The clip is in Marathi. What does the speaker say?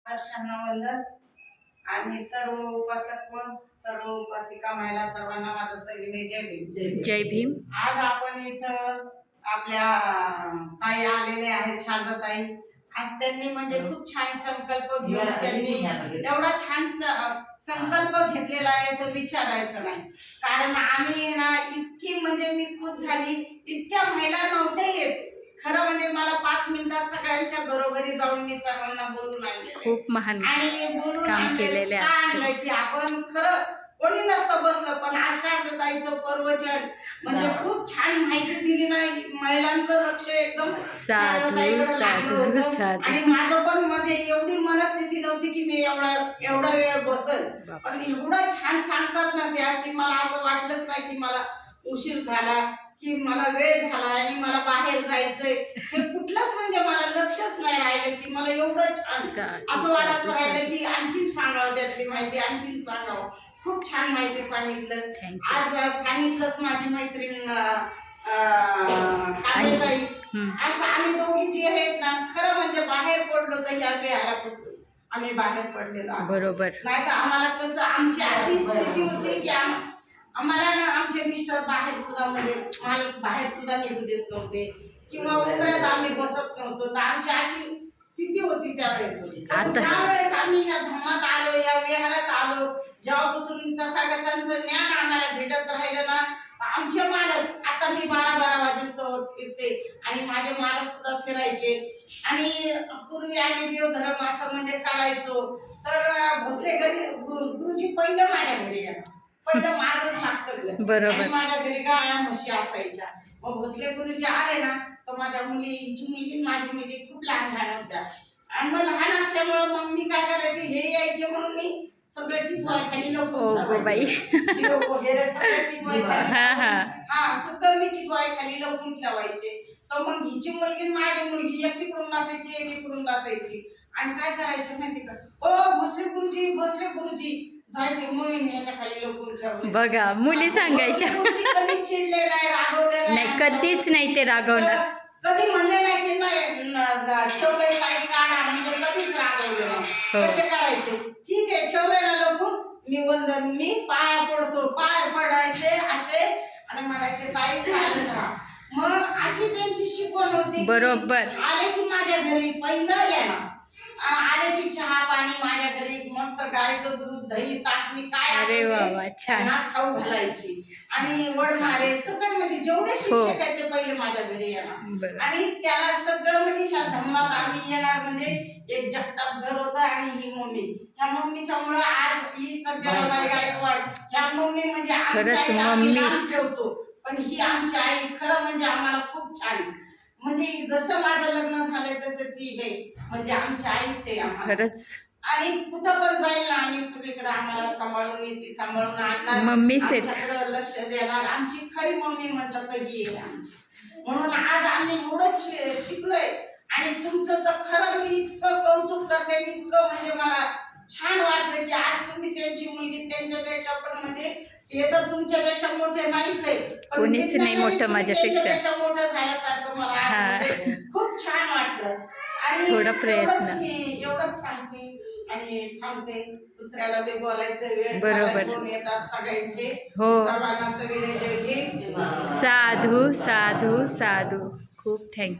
वर्षांना वंदन आणि सर्व उपासक व सर्व उपासिका महिला सर्वांना माझं सविनय जय भीम. जय भीम. आज आपण इथं आपल्या ताई आलेले आहेत, शारदाताई. आज त्यांनी म्हणजे खूप छान संकल्प घेऊन त्यांनी एवढा छान संकल्प घेतलेला आहे तर विचारायचं नाही. कारण आम्ही ना इतकी म्हणजे मी खुश झाली, इतक्या महिला नव्हत्या येत. खरं म्हणजे मला 5 मिनिटात सगळ्यांच्या घरोघरी जाऊन मी सर्वांना बोलून आणले, खूप महान आणि बोलून काम केलेले आहे. की आपण खरं कोणी नसतं बसलं, पण आज शारदाताईचं प्रवचन म्हणजे खूप छान माहिती दिली. नाही, महिलांचं लक्ष एकदम शारदाताईकडे लागलं होतं. आणि माझं पण म्हणजे एवढी मनस्थिती नव्हती की मी एवढा वेळ बसल, पण एवढं छान सांगतात ना त्या की मला असं वाटलंच नाही की मला उशीर झाला की मला वेळ झाला आणि मला बाहेर जायचंय. हे कुठलंच म्हणजे मला लक्षच नाही राहिलं की मला एवढं छान असं वाटत राहिलं की आणखीन सांगावं, त्यातली माहिती आणखीन सांगावं. खूप छान माहिती सांगितलं. आज सांगितलंच माझी मैत्रीण कांदेताई. असं आम्ही दोघी जी आहेत ना, खरं म्हणजे बाहेर पडलो तर ह्या विहारापासून आम्ही बाहेर पडलेलो. बरोबर. नाही तर आम्हाला कसं आमची अशी स्थिती होती की आम्हाला ना आमचे मिस्टर बाहेर सुद्धा म्हणजे मालक बाहेर सुद्धा निघू देत नव्हते किंवा उकरात आम्ही बसत नव्हतो. तर आमची अशी स्थिती होती त्यावेळेस. त्यावेळेस आम्ही ह्या धम्मात आलो, या विहारात आलो, जेव्हापासून तथागतांचं ज्ञान आम्हाला भेटत राहिलं ना, आमचे मालक आता मी 12-12 वाजेस्तवर फिरते आणि माझे मालक सुद्धा फिरायचे. आणि पूर्वी आम्ही देवधर्म असं म्हणजे करायचो तर भोसले घरी गुरुजी पहिलं माझ्या घरी येणार, पहिलं माझंच लागतं. बरोबर. माझ्या घरी गाया म्हशी असायच्या. मग भोसले गुरुजी आले ना तर माझ्या हिची मुलगी माझी मुलगी खूप लहान होत्या. आणि मग लहान असल्यामुळं मग मी काय करायचे, हे यायचे म्हणून मी सगळे टिपवाय खाली लपून बाई वगैरे सगळे टिपवाय सगळं मी टिपवाय खाली लपून ठेवायचे. तर मग हिची मुलगी माझी मुलगी एक तिकडून बसायची, एक इकडून बसायची. आणि काय करायचे माहिती का, ओ भोसले गुरुजी जायचे, मग ह्याच्या खाली लपून ठेवायचे. बघा, मुली सांगायच्या कधी चिडले नाही, रागवले नाही, कधीच नाही ते रागवणार. कधी म्हणले नाही की नाही ठेवलंय काही काढा, म्हणजे कधीच रागवले नाही. कसे करायचे, ठीक आहे ठेवलेला लपून मी पाया पडतो, पाय पडायचे असे आणि म्हणायचे ताई चालत राहा. मग अशी त्यांची शिकवण होती. बरोबर. आले की माझ्या घरी पहिलं येणार, आले की चहा पाणी माझ्या घरी, मस्त गायचं दूध दही ताक काय अरे वा छान खाऊ घालायची. आणि वडमारे सगळे म्हणजे जेवढे शिक्षक आहेत ते पहिले माझ्या घरी येणार. आणि त्याला सगळं म्हणजे ह्या धम्मात आम्ही येणार म्हणजे एक जगताप घर होतं आणि ही मम्मी. ह्या मम्मीच्या मुळे आज ही सज्जनाबाई गायकवाड, ह्या मम्मी म्हणजे आम्ही ठेवतो, पण ही आमची आई खरं म्हणजे आम्हाला खूप छान, म्हणजे जसं माझं लग्न झालंय तसं ती आहे म्हणजे आमची आईच आहे खरंच. आणि कुठं पण जाईल ना आम्ही सगळीकडे आम्हाला सांभाळून येते, सांभाळून आणणार, मम्मीच लक्ष देणार. आमची खरी मम्मी म्हटलं तर ही आहे आमची. म्हणून आज आम्ही एवढं शिकलोय. आणि तुमचं तर खरं मी इतकं कौतुक करते, इतकं म्हणजे मला छान वाटलं की आज तुम्ही त्यांची मुलगी, त्यांच्यापेक्षा पण म्हणजे ते तर तुमच्यापेक्षा मोठे नाहीच आहे, कोणीच नाही मोठं माझ्यापेक्षा, मोठं झाल्यासारखं मला खूप छान वाटलं. आणि थोडा प्रयत्न मी एवढंच सांगते आणि थांबते. दुसऱ्याला बी बोलायचं वेळ बरोबर येतात सगळ्यांचे. हो, सर्वांना सविनय जय भीम. साधू साधू साधू. खूप थँक्यू.